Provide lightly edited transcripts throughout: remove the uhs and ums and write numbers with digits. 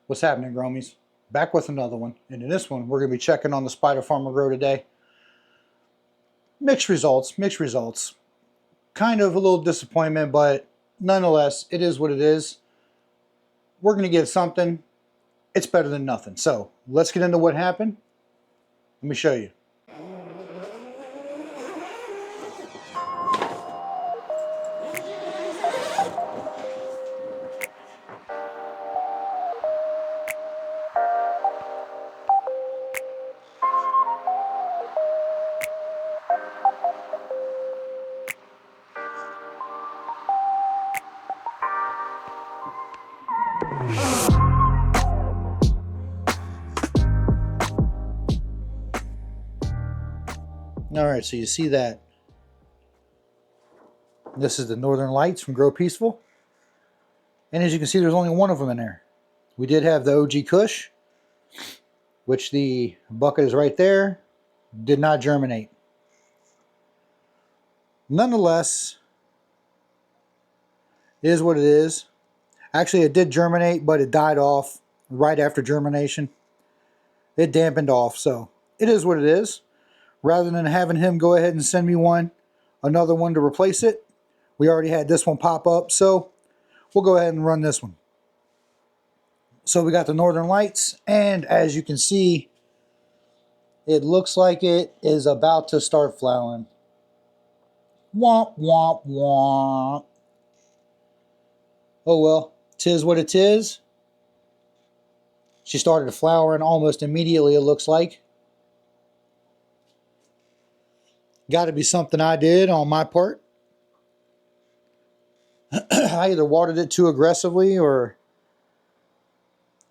What's happening, Gromies? Back with another one. And in this one, we're going to be checking on the SpiderFarmer Grow today. Mixed results, mixed results. Kind of a little disappointment, but nonetheless, it is what it is. We're going to get something. It's better than nothing. So let's get into what happened. Let me show you. All right, so you see that. This is the Northern Lights from Growpeaceful. And as you can see, there's only one of them in there. We did have the OG Kush, which the bucket is right there, did not germinate. Nonetheless, it is what it is. Actually, it did germinate, but it died off right after germination. It dampened off, so it is what it is. Rather than having him go ahead and send me another one to replace it, we already had this one pop up, so we'll go ahead and run this one. So we got the Northern Lights, and as you can see, it looks like it is about to start flowering. Womp, womp, womp. Oh well, 'tis what it is. She started flowering almost immediately, it looks like. Got to be something I did on my part. I either watered it too aggressively or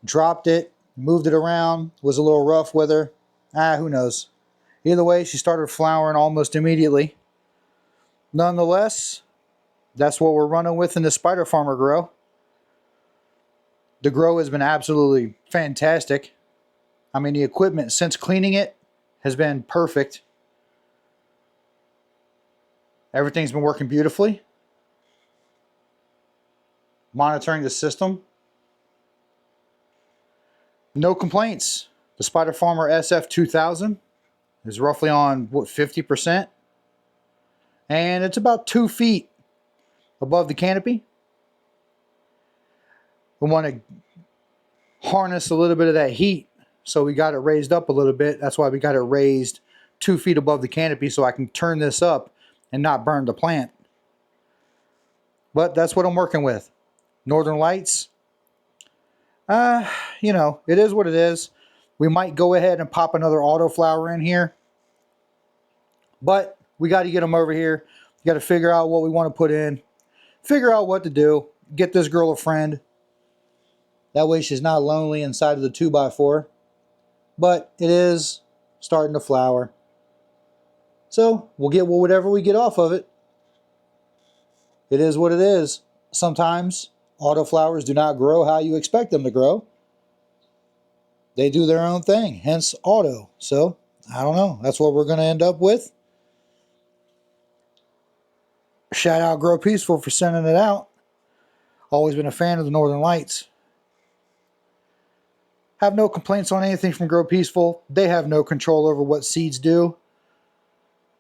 dropped it, moved it around, was a little rough with her. Who knows. Either way, she started flowering almost immediately. Nonetheless, that's what we're running with in the SpiderFarmer Grow. The grow has been absolutely fantastic. I mean, the equipment since cleaning it has been perfect. Everything's been working beautifully. Monitoring the system. No complaints. The SpiderFarmer SF2000 is roughly on, what, 50%? And it's about 2 feet above the canopy. We want to harness a little bit of that heat, so we got it raised up a little bit. That's why we got it raised 2 feet above the canopy, so I can turn this up and not burn the plant. But that's what I'm working with. Northern Lights. You know, it is what it is. We might go ahead and pop another autoflower in here. But we got to get them over here. We got to figure out what we want to put in. Figure out what to do. Get this girl a friend. That way she's not lonely inside of the 2x4. But it is starting to flower. So we'll get whatever we get off of it. It is what it is. Sometimes autoflowers do not grow how you expect them to grow. They do their own thing, hence auto. So I don't know. That's what we're going to end up with. Shout out Growpeaceful for sending it out. Always been a fan of the Northern Lights. Have no complaints on anything from Growpeaceful. They have no control over what seeds do.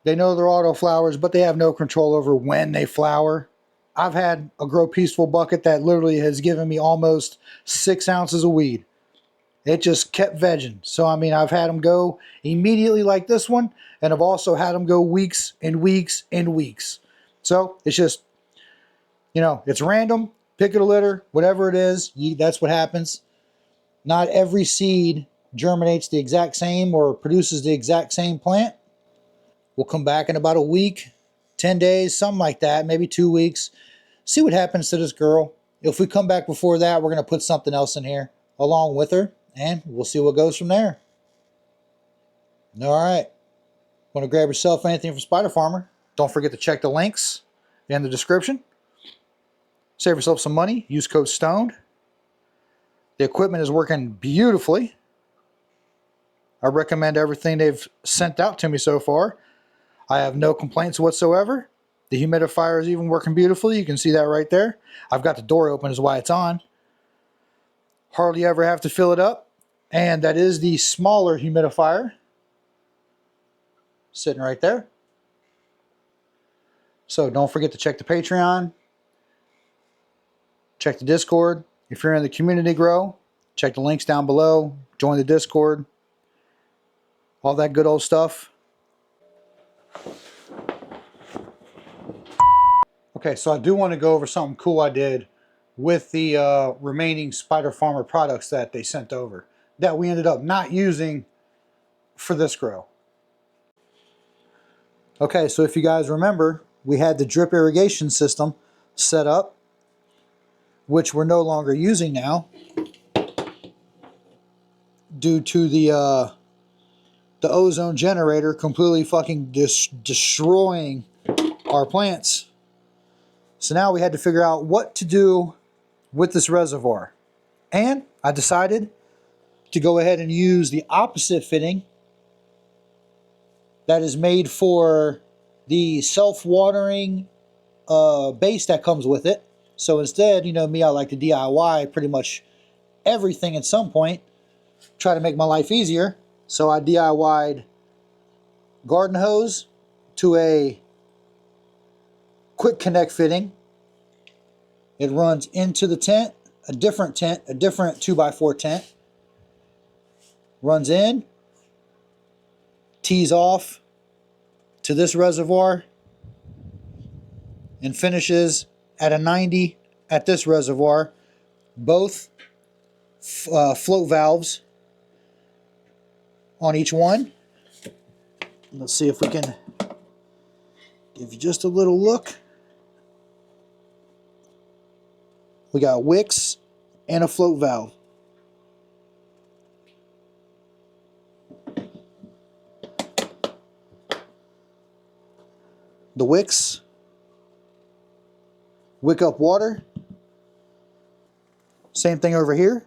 They know they're autoflowers, but they have no control over when they flower. I've had a Growpeaceful bucket that literally has given me almost 6 ounces of weed. It just kept vegging. So, I mean, I've had them go immediately like this one, and I've also had them go weeks and weeks and weeks. So, it's just, you know, it's random. Pick it a litter, whatever it is, that's what happens. Not every seed germinates the exact same or produces the exact same plant. We'll come back in about a week, 10 days, something like that, maybe 2 weeks. See what happens to this girl. If we come back before that, we're going to put something else in here along with her, and we'll see what goes from there. All right. Want to grab yourself anything from SpiderFarmer? Don't forget to check the links in the description. Save yourself some money. Use code STONED. The equipment is working beautifully. I recommend everything they've sent out to me so far. I have no complaints whatsoever. The humidifier is even working beautifully. You can see that right there. I've got the door open is why it's on. Hardly ever have to fill it up. And that is the smaller humidifier sitting right there. So don't forget to check the Patreon, check the Discord. If you're in the community grow, check the links down below, join the Discord, all that good old stuff. Okay, so I do want to go over something cool I did with the remaining SpiderFarmer products that they sent over that we ended up not using for this grow. Okay, so if you guys remember, we had the drip irrigation system set up, which we're no longer using now due to the ozone generator completely fucking destroying our plants. So now we had to figure out what to do with this reservoir. And I decided to go ahead and use the opposite fitting that is made for the self-watering base that comes with it. So instead, you know me, I like to DIY pretty much everything at some point, try to make my life easier. So I DIY'd garden hose to a quick connect fitting. It runs into the tent, a different 2x4 tent. Runs in, tees off to this reservoir, and finishes at a 90 at this reservoir. Both float valves on each one. Let's see if we can give you just a little look. We got wicks and a float valve. The wicks wick up water. Same thing over here.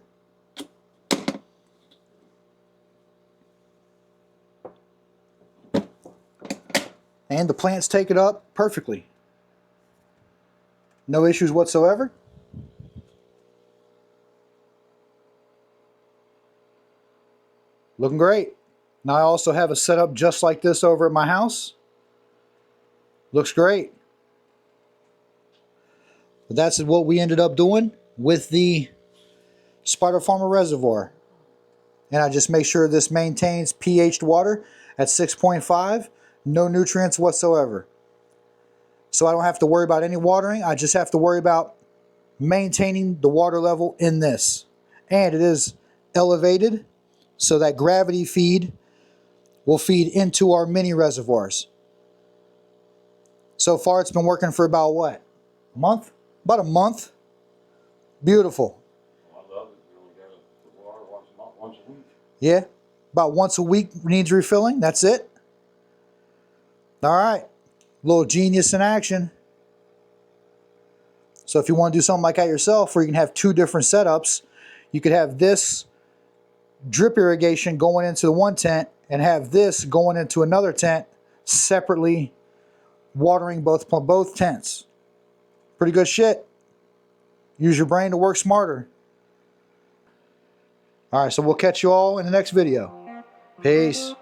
And the plants take it up perfectly. No issues whatsoever. Looking great. Now I also have a setup just like this over at my house. Looks great. But that's what we ended up doing with the SpiderFarmer reservoir. And I just make sure this maintains pH water at 6.5, no nutrients whatsoever. So I don't have to worry about any watering. I just have to worry about maintaining the water level in this. And it is elevated so that gravity feed will feed into our mini reservoirs. So far it's been working for about what? A month? About a month. Beautiful. I love it. You only got to put water once a week. Yeah, about once a week needs refilling. That's it. All right, little genius in action. So if you want to do something like that yourself, where you can have two different setups, you could have this drip irrigation going into the one tent and have this going into another tent separately, watering both tents. Pretty good shit. Use your brain to work smarter. All right, so we'll catch you all in the next video. Peace.